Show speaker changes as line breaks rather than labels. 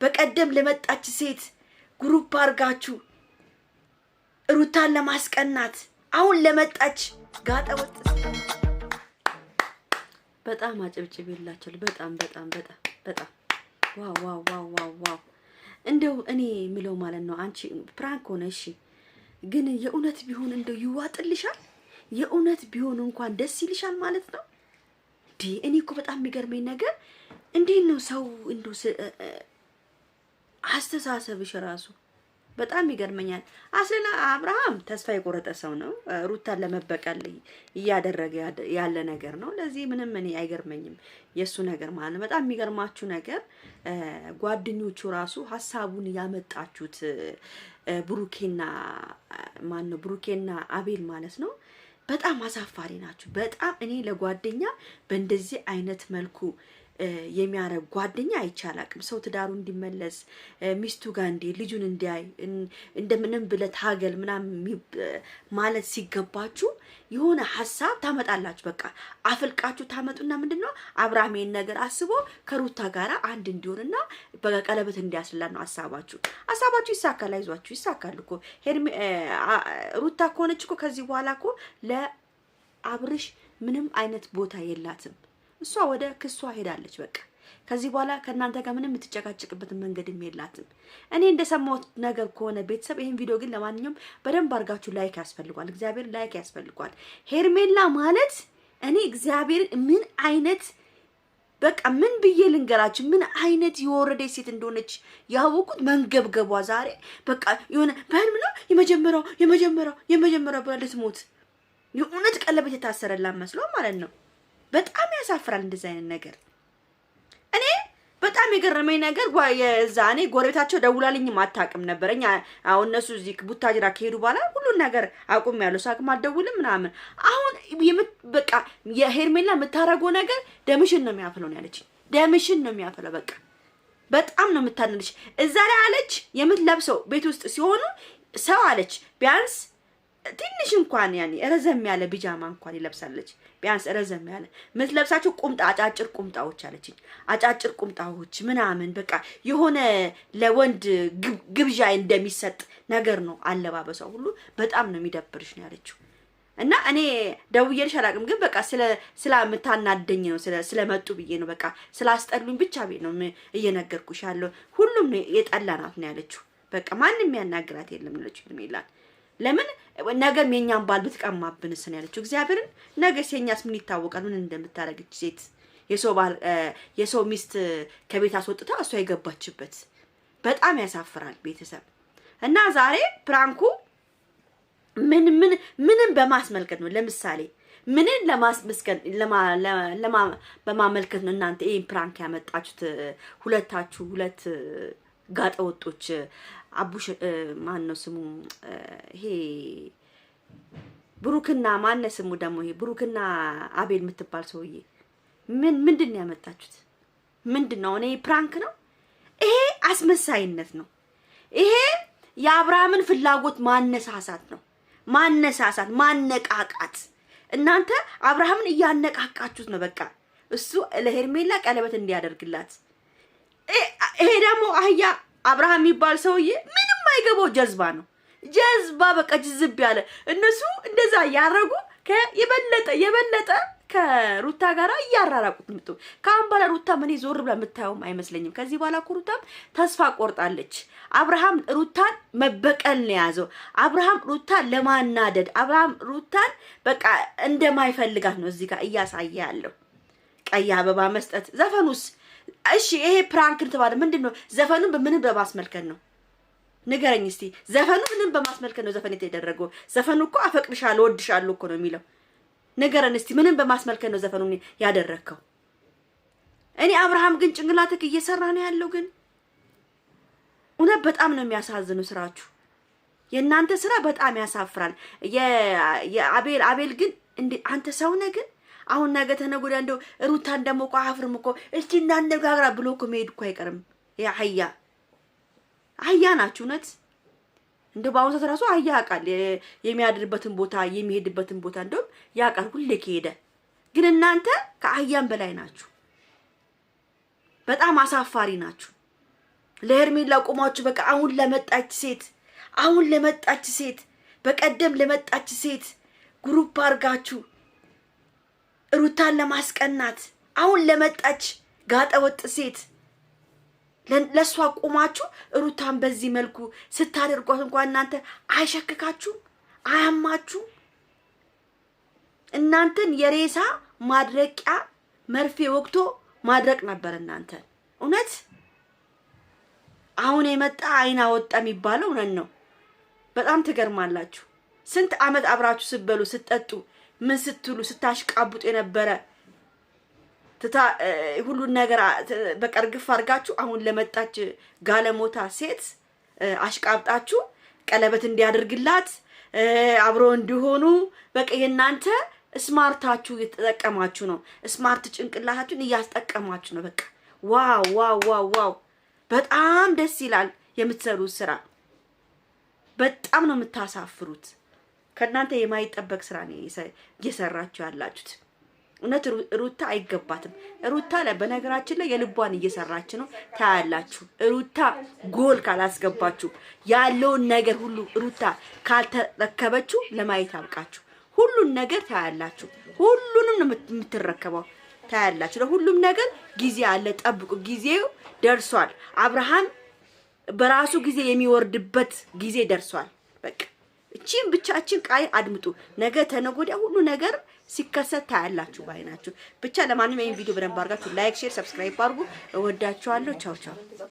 በቀደም ለመጣች ሴት ግሩፕ አርጋችሁ ሩታን ለማስቀናት አሁን ለመጣች ጋጠወጥ በጣም አጨብጭቤላችሁ። በጣም በጣም በጣም በጣም ዋው ዋው ዋው ዋው ዋው። እንደው እኔ ምለው ማለት ነው አንቺ ፕራንክ ሆነ እሺ፣ ግን የእውነት ቢሆን እንደው ይዋጥልሻል? የእውነት ቢሆን እንኳን ደስ ይልሻል ማለት ነው። እኔ እኮ በጣም የሚገርመኝ ነገር እንዴት ነው ሰው እንደው አስተሳሰብሽ ራሱ በጣም ይገርመኛል። አስለና አብርሃም ተስፋ የቆረጠ ሰው ነው። ሩታን ለመበቀል እያደረገ ያለ ነገር ነው። ለዚህ ምንም እኔ አይገርመኝም የሱ ነገር ማለት ነው። በጣም የሚገርማችሁ ነገር ጓደኞቹ ራሱ ሐሳቡን ያመጣችሁት ብሩኬና ብሩኬና አቤል ማለት ነው። በጣም አሳፋሪ ናችሁ። በጣም እኔ ለጓደኛ በእንደዚህ አይነት መልኩ የሚያረግ ጓደኛ አይቻላቅም። ሰው ትዳሩ እንዲመለስ ሚስቱ ጋር ልጁን እንዲያይ እንደምንም ብለት ሀገል ምናምን ማለት ሲገባችሁ የሆነ ሐሳብ ታመጣላችሁ። በቃ አፍልቃችሁ ታመጡና ምንድነው አብርሃም ይሄን ነገር አስቦ ከሩታ ጋራ አንድ እንዲሆንና በቀለበት እንዲያስላ ነው ሐሳባችሁ። ሐሳባችሁ ይሳካል። አይዟችሁ ይሳካል እኮ ሩታ ከሆነች እኮ ከዚህ በኋላ እኮ ለአብርሽ ምንም አይነት ቦታ የላትም። እሷ ወደ ክሷ ሄዳለች። በቃ ከዚህ በኋላ ከናንተ ጋር ምንም የምትጨቃጨቅበት መንገድም የላትም። እኔ እንደሰማሁት ነገር ከሆነ ቤተሰብ ይሄን ቪዲዮ ግን ለማንኛውም በደንብ አድርጋችሁ ላይክ ያስፈልጓል። እግዚአብሔር ላይክ ያስፈልጓል። ሄርሜላ ማለት እኔ እግዚአብሔር ምን አይነት በቃ ምን ብዬ ልንገራችሁ ምን አይነት የወረደች ሴት እንደሆነች ያወቁት መንገብገቧ ዛሬ በቃ የሆነ በህልም ነው የመጀመሪያው ብላ ልትሞት የእውነት ቀለበት የታሰረላት መስሎ ማለት ነው። በጣም ያሳፍራል እንደዚህ አይነት ነገር። እኔ በጣም የገረመኝ ነገር የዛኔ ጎረቤታቸው ደውላልኝም አታውቅም ነበርኛ። አሁን እነሱ እዚህ ቡታጅራ ከሄዱ በኋላ ሁሉን ነገር አቁሜያለሁ። ሳቅም አልደውልም ምናምን። አሁን በቃ የሄርሜላ የምታረገው ነገር ደምሽን ነው የሚያፈለው ነው ያለችኝ። ደምሽን ነው የሚያፈለው በቃ በጣም ነው የምታነልሽ። እዛ ላይ አለች የምትለብሰው ቤት ውስጥ ሲሆኑ ሰው አለች ቢያንስ ትንሽ እንኳን ያኔ ረዘም ያለ ቢጃማ እንኳን ይለብሳለች። ቢያንስ ረዘም ያለ ምትለብሳቸው ቁምጣ አጫጭር ቁምጣዎች አለችኝ። አጫጭር ቁምጣዎች ምናምን በቃ የሆነ ለወንድ ግብዣ እንደሚሰጥ ነገር ነው አለባበሷ ሁሉ። በጣም ነው የሚደብርሽ ነው ያለችው። እና እኔ ደውዬልሽ አላውቅም፣ ግን በቃ ስለምታናደኝ ነው ስለመጡ ብዬ ነው በቃ ስላስጠሉኝ ብቻ ቤት ነው እየነገርኩሽ ያለው። ሁሉም የጠላናት ነው ያለችው። በቃ ማንንም ያናግራት የለም ነው ያለችው ሄርሜላ። ለምን ነገም የኛን ባል ብትቀማብንስ ነው ያለችው። እግዚአብሔርን ነገስ የኛስ ምን ይታወቃል ምን እንደምታረግች ሴት የሰው ሚስት ከቤት አስወጥታ እሷ የገባችበት በጣም ያሳፍራል ቤተሰብ። እና ዛሬ ፕራንኩ ምንም በማስመልከት ነው። ለምሳሌ ምንን ለማስመስከን በማመልከት ነው እናንተ ይሄን ፕራንክ ያመጣችሁት ሁለት ጋጠወጦች አቡሽ ማን ነው ስሙ? ይሄ ብሩክና ማን ስሙ ደግሞ ይሄ ብሩክና አቤል የምትባል ሰውዬ ምንድን ያመጣችሁት? ምንድነው? እኔ ፕራንክ ነው ይሄ? አስመሳይነት ነው ይሄ። የአብርሃምን ፍላጎት ማነሳሳት ነው። ማነቃቃት። እናንተ አብርሃምን እያነቃቃችሁት ነው። በቃ እሱ ለሄርሜላ ቀለበት እንዲያደርግላት። ይሄ ደግሞ አህያ አብርሃም የሚባል ሰውዬ ምንም አይገባው ጀዝባ ነው። ጀዝባ በቃ ጅዝብ ያለ እነሱ እንደዛ ያረጉ የበለጠ ከሩታ ጋራ እያራራቁት ምጡ። ካሁን በኋላ ሩታ ምን ዞር ብላ የምታየውም አይመስለኝም። ከዚህ በኋላ ሩታም ተስፋ ቆርጣለች። አብርሃም ሩታን መበቀል ነው ያዘው። አብርሃም ሩታን ለማናደድ፣ አብርሃም ሩታን በቃ እንደማይፈልጋት ነው እዚህ ጋር እያሳየ ያለው። ቀይ አበባ መስጠት። ዘፈኑስ እሺ ይሄ ፕራንክ ተባለ ምንድነው? ዘፈኑን በምን በማስመልከት ነው ንገረኝ እስቲ። ዘፈኑ ምንም በማስመልከት ነው ዘፈን የተደረገው? ዘፈኑ እኮ አፈቅርሻለሁ ወድሻለሁ እኮ ነው የሚለው። ንገረን እስቲ ምንም በማስመልከት ነው ዘፈኑን ያደረከው? እኔ አብርሃም ግን ጭንቅላትክ እየሰራ ነው ያለው። ግን እውነት በጣም ነው የሚያሳዝነው ስራችሁ። የእናንተ ስራ በጣም ያሳፍራል። የአቤል ግን እንዴ አንተ ሰው ነህ ግን አሁን ነገ ተነጎዳ እንደው ሩታን ደሞ እኮ አፍርም እኮ እስቲ እናነጋግራ ብሎ እኮ መሄድ እኮ አይቀርም። ያ አህያ ናችሁ እውነት። እንደው ባሁን ሰዓት ራሱ አህያ ያውቃል የሚያድርበትን ቦታ የሚሄድበትን ቦታ እንደውም ያውቃል ሁሌ ከሄደ። ግን እናንተ ከአህያም በላይ ናችሁ። በጣም አሳፋሪ ናችሁ። ለሄርሜላ ቆማችሁ በቃ አሁን ለመጣች ሴት በቀደም ለመጣች ሴት ግሩፕ አርጋችሁ ሩታን ለማስቀናት አሁን ለመጣች ጋጠወጥ ሴት ለሷ ቆማችሁ ሩታን በዚህ መልኩ ስታደርጓት እንኳን እናንተ አይሸክካችሁ አያማችሁ? እናንተን የሬሳ ማድረቂያ መርፌ ወቅቶ ማድረቅ ነበር እናንተ። እውነት አሁን የመጣ አይና ወጣ የሚባለው እውነት ነው። በጣም ትገርማላችሁ። ስንት አመት አብራችሁ ስትበሉ ስትጠጡ ምን ስትሉ ስታሽቃቡጥ የነበረ ሁሉን ነገር በቀርግፍ አርጋችሁ አሁን ለመጣች ጋለሞታ ሴት አሽቃብጣችሁ ቀለበት እንዲያደርግላት አብሮ እንዲሆኑ በቃ የናንተ ስማርታችሁ እየተጠቀማችሁ ነው። ስማርት ጭንቅላታችሁን እያስጠቀማችሁ ነው። በቃ ዋው ዋው ዋው ዋው በጣም ደስ ይላል የምትሰሩት ስራ። በጣም ነው የምታሳፍሩት። ከናንተ የማይጠበቅ ስራ ነው እየሰራችሁ ያላችሁት። እውነት ሩታ አይገባትም። ሩታ በነገራችን ላይ የልቧን እየሰራች ነው ታያላችሁ። ሩታ ጎል ካላስገባችሁ ያለውን ነገር ሁሉ ሩታ ካልተረከበችሁ ለማየት አብቃችሁ። ሁሉን ነገር ታያላችሁ። ሁሉንም ነው የምትረከበው ታያላችሁ። ለሁሉም ነገር ጊዜ አለ፣ ጠብቁ። ጊዜው ደርሷል። አብርሃም በራሱ ጊዜ የሚወርድበት ጊዜ ደርሷል። በቃ እቺን ቃይ አድምጡ። ነገ ተነጎዳ ሁሉ ነገር ሲከሰት ታያላችሁ ባይናችሁ። ብቻ ለማንኛውም ይሄን ቪዲዮ በደንብ አድርጋችሁ ላይክ፣ ሼር፣ ሰብስክራይብ አድርጉ። እወዳችኋለሁ። ቻው ቻው።